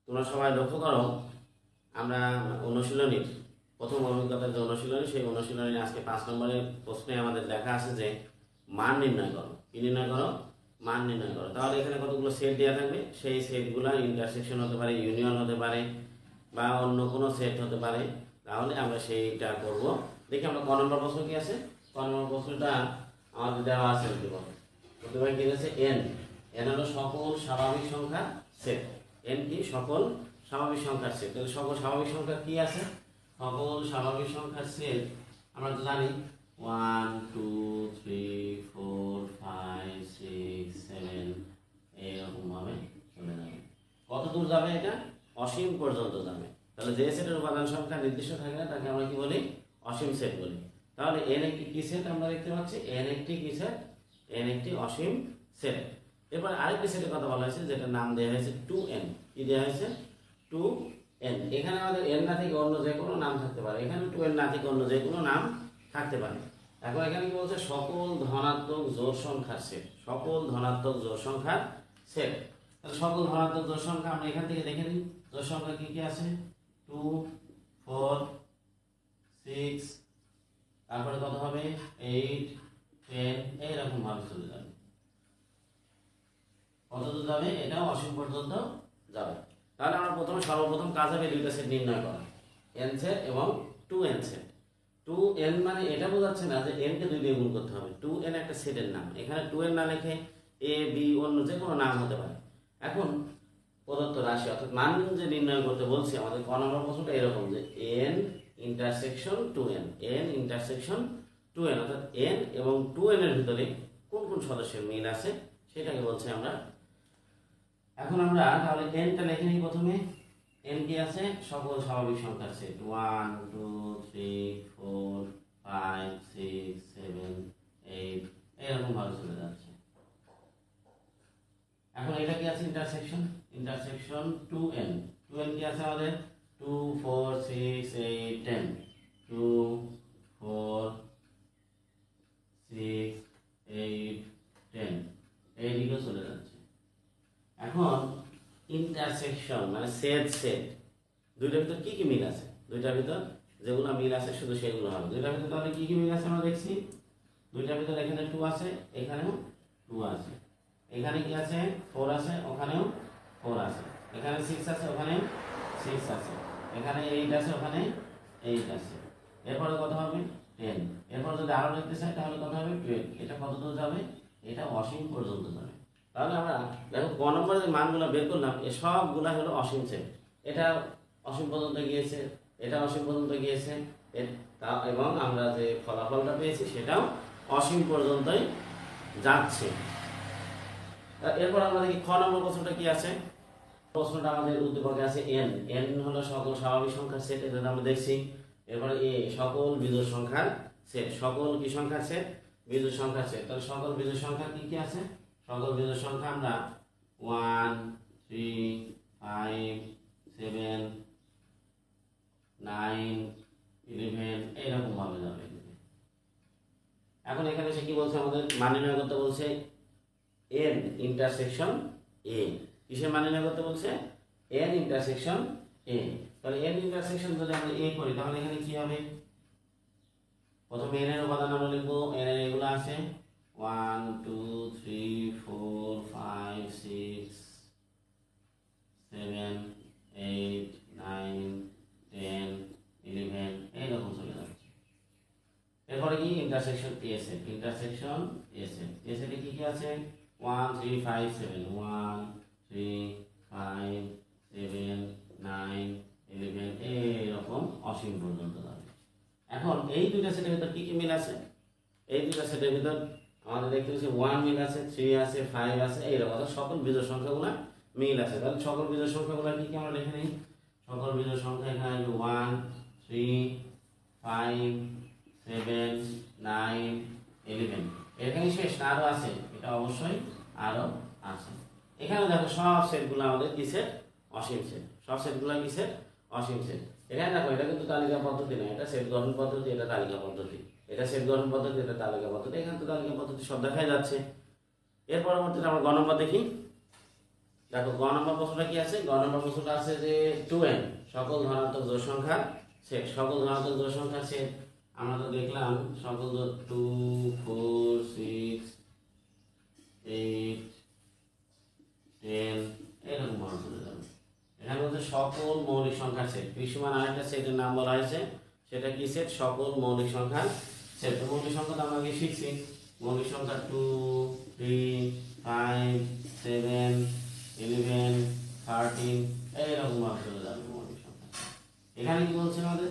তোমরা সবাই লক্ষ্য করো, আমরা অনুশীলনীর প্রথম অভিজ্ঞতার যে অনুশীলনী, সেই অনুশীলনী আজকে 5 নম্বরের প্রশ্নে আমাদের দেখা আছে যে মান নির্ণয় করো। কি নির্ণয় করো? মান নির্ণয় করো। তাহলে এখানে কতগুলো সেট দেওয়া থাকবে, সেই সেটগুলো ইন্টারসেকশন হতে পারে, ইউনিয়ন হতে পারে, বা অন্য কোনো সেট হতে পারে। তাহলে আমরা সেইটা করব। দেখি আমরা ক নম্বর প্রশ্ন কি আছে। ক নম্বর প্রশ্নটা আমাদের দেওয়া আছে প্রথমে কি আছে, এন। এন হলো সকল স্বাভাবিক সংখ্যার সেট। এন কি? সকল স্বাভাবিক সংখ্যার সেট। তাহলে সকল স্বাভাবিক সংখ্যা কি আছে? সকল স্বাভাবিক সংখ্যার সেট আমরা তো জানি 1 2 3 4 5 6 7 এরকম ভাবে চলে যাবে। কত দূর যাবে? এটা অসীম পর্যন্ত যাবে। তাহলে যে সেটের উপাদান সংখ্যা নির্দিষ্ট থাকে না তাকে আমরা কি বলি? অসীম সেট বলি। তাহলে এন একটি কি সেট? আমরা দেখতে পাচ্ছি এন একটি কি সেট? এন একটি অসীম সেট। এরপর আরেকটি সেটের কথা বলা হয়েছে, যেটা নাম দেওয়া হয়েছে 2n। কি দেওয়া হয়েছে? 2n। এখানে আমাদের n না থেকে অন্য যে কোনো নাম থাকতে পারে, এখানে 2n না থেকে অন্য যে কোনো নাম থাকতে পারে। এখন এখানে কি বলছে? সকল ধনাত্মক জোড় সংখ্যার সেট। সকল ধনাত্মক জোড় সংখ্যার সেট। তাহলে সকল ধনাত্মক জোড় সংখ্যা আমরা এখান থেকে দেখে নিই। জোড় সংখ্যা কি কি আছে? 2 4 6, তারপরে কত হবে? 8 10, এইরকম ভাবে চলে যাবে। কত দূর যাবে? এটাও অসীম পর্যন্ত যাবে। তাহলে আমরা সর্বপ্রথম কাজ হবে দুইটা সেট নির্ণয় করা, n সেট এবং 2n সেট। 2n মানে এটা বোঝাচ্ছে না যে n কে 2 দিয়ে গুণ করতে হবে। 2n একটা সেটের নাম। এখানে 2n না লিখে a b অন্য যে কোনো নাম হতে পারে। এখন প্রদত্ত রাশি অর্থাৎ মান যে নির্ণয় করতে বলছি, আমাদের ক নম্বর প্রশ্নটা এরকম যে n intersection 2n, n intersection 2n, অর্থাৎ n এবং 2n এর ভিতরে কোন কোন সদস্যের মিল আছে সেটাকে বলছি আমরা। এখন আমরা তাহলে nটা লিখে নিই প্রথমে। n কি আছে? সকল স্বাভাবিক সংখ্যার সেট। 1 2 3 4 5 6 7 8 এরকম ভাবে চলে যাচ্ছে। এখন এটা কি আছে? ইন্টারসেকশন। Intersection 2n। 2n কি আছে আমাদের? 2 4 6 8 10, 2 4 6 8 10 এইদিকে চলে যাচ্ছে। এখন ইন্টারসেকশন মানে সেট সেট, দুইটার ভিতর কি কি মিল আছে? দুইটার ভিতর যেগুলো মিল আছে শুধু সেগুলো হবে। দুইটার ভিতর তাহলে কি কি মিল আছে আমরা দেখছি। দুইটার ভিতর এখানে 2 আছে, এখানেও 2 আছে। এখানে কি আছে? 4 আছে, ওখানেও 4 আছে। এখানে 6 আছে, ওখানেও 6 আছে। এখানে 8 আছে, ওখানে 8 আছে। এরপরে কত হবে? 10। এরপর যদি আরো লিখতে চাই তাহলে কত হবে? 12। এটা কত দূর যাবে? এটা অসীম পর্যন্ত যাবে। তাহলে আমরা দেখো ক নম্বরে যে মানগুলো বের করলাম, এই সবগুলা হলো অসীম সেট। এটা অসীম পর্যন্ত গিয়েছে, এটা অসীম পর্যন্ত গিয়েছে, এবং আমরা যে ফলাফলটা পেয়েছি সেটাও অসীম পর্যন্তই যাচ্ছে। এরপর আমরা দেখি খ নম্বর প্রশ্নটা কি আছে। প্রশ্নটা আমাদের উদ্দীপকে আছে n। n হলো সকল স্বাভাবিক সংখ্যার সেট, এটা আমরা দেখছি। এরপরে a সকল বিজোড় সংখ্যার সেট। সকল কি সংখ্যার সেট? বিজোড় সংখ্যার সেট। তাহলে সকল বিজোড় সংখ্যা কি কি আছে? সকল বিজোড় সংখ্যা আমরা 1 3 5 7 9 11 এইরকম ভাবে যাবে। এখন এখানে সে কি বলছে? আমাদের মান নির্ণয় করতে বলছে n ইন্টারসেকশন a। কিসের মান নির্ণয় করতে বলছে? n intersection a। তাহলে n ইন্টারসেকশন যদি আমরা a করি তাহলে এখানে কি হবে? প্রথমে n এর উপাদান আমরা লিখবো। n এর এগুলো আছে 1 2 3 4 5 6 7 8 9 10 11 এইরকম চলে যাচ্ছে। এরপরে কি? Intersection a set. Intersection a set. a সেটে কি কি আছে? 1 3 5 7, 1 3 5 7 9 11 এইরকম অসীম পর্যন্ত যাবে। এখন এই দুইটা সেটের ভিতর কি কি মিল আছে? এই দুইটা সেটের ভিতর আমাদের দেখতে পাচ্ছি 1 মিল আছে, 3 আছে, 5 আছে, এইরকম সকল বিজোড় সংখ্যাগুলো মিল আছে। তাহলে সকল বিজোড় সংখ্যাগুলো কি কি আমরা লিখে নিই। সকল বিজোড় সংখ্যা এখানে 1 3 5 7 9 11। এখানে শেষ না, আরো আছে? এটা অবশ্যই আরো আছে। এখানে দেখো সব সেটগুলো আমাদের কি সেট? অসীম সেট। সব সেটগুলো কি সেট? অসীম সেট। এখানে দেখো এটা কিন্তু তালিকা পদ্ধতি না, এটা সেট গঠন পদ্ধতি, এটা তালিকা পদ্ধতি। এটা সেট গঠন পদ্ধতি, এটা তালিকা পদ্ধতি। এখানে তো তালিকা পদ্ধতি সব দেখাই যাচ্ছে। এর পরবর্তীতে আমরা গ নম্বর দেখি। দেখো গ নম্বর প্রশ্নটা কি আছে, গ নম্বর প্রশ্নটা আছে যে 2n সকল ধনাত্মক জোড় সংখ্যার সেট। সকল ধনাত্মক জোড় সংখ্যার সেট আমরা তো দেখলাম সকল 2 4 6 8 10 এরকম মান চলে যাবে। এখানে বলতে সকল মৌলিক সংখ্যার সেট, বিশ্বমান আরেকটা সেটের নাম বলা হয়েছে, সেটা কি সেট, সকল মৌলিক সংখ্যার সেট। তো মৌলিক সংখ্যা তো আমরা আগে শিখছি, মৌলিক সংখ্যা 2 3 5 7 11 13 এইরকম মান চলে যাবে মৌলিক সংখ্যা। এখানে কি বলছে আমাদের,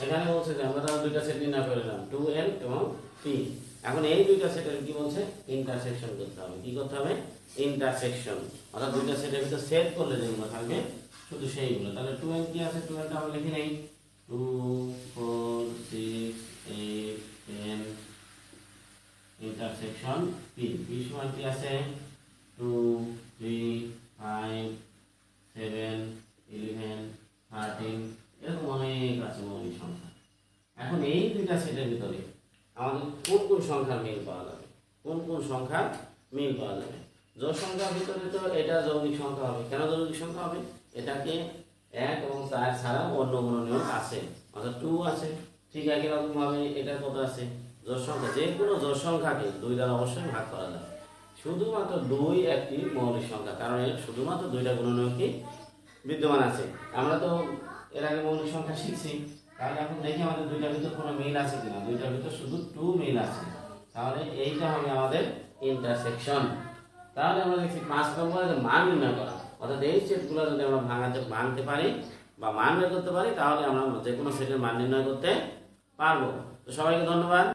এখানে বলছে যে আমরা তাহলে দুইটা সেট নির্ণয় করে নিলাম 2n এবং 3। এখন এই দুইটা সেটের কি বলছে, ইন্টারসেকশন করতে হবে। কি করতে হবে, ইন্টারসেকশন, অর্থাৎ দুইটা সেটের ভিতরে সেট করলে যেগুলো থাকবে শুধু সেইগুলো। তাহলে 2n কি আছে, 2n টা আমরা লিখি নেই, 2 4 6 8 10 ইন্টারসেকশন p। p সমান কি আছে, 2 3 5 7 11 13 এরকম অনেক আছে মৌলিক সংখ্যা। এখন এই দুইটা সেটের ভিতরে আমাদের কোন কোন সংখ্যার মিল পাওয়া যাবে, কোন কোন সংখ্যার মিল পাওয়া যাবে। জোড় সংখ্যার ভিতরে তো এটা যৌগিক সংখ্যা হবে। কেন যৌগিক সংখ্যা হবে, এটাকে 1 এবং 4 ছাড়া অন্য কোনো নিয়ম আছে, অর্থাৎ 2 আছে। ঠিক একই রকম ভাবে এটা কত আছে, জোড় সংখ্যা, যে কোনো জোড় সংখ্যাকে 2 দ্বারা অবশ্যই ভাগ করা যায়। শুধুমাত্র 2 একটি মৌলিক সংখ্যা, কারণ এর শুধুমাত্র 2টা গুণনীয়ক কি বিদ্যমান আছে। আমরা তো এর আগে মৌলিক সংখ্যা শিখছি, তাহলে এখন দেখি আমাদের দুইটার ভিতর কোনো মিল আছে কিনা। দুইটার ভিতর শুধু 2 মিল আছে, তাহলে এইটা হবে আমাদের ইন্টারসেকশন। তাহলে আমরা দেখছি 5 নম্বরে যে মান নির্ণয় করা, অর্থাৎ এই সেটগুলো যদি আমরা ভাঙতে পারি বা মান বের করতে পারি, তাহলে আমরা যে কোনো সেটের মান নির্ণয় করতে পারবো। তো সবাইকে ধন্যবাদ।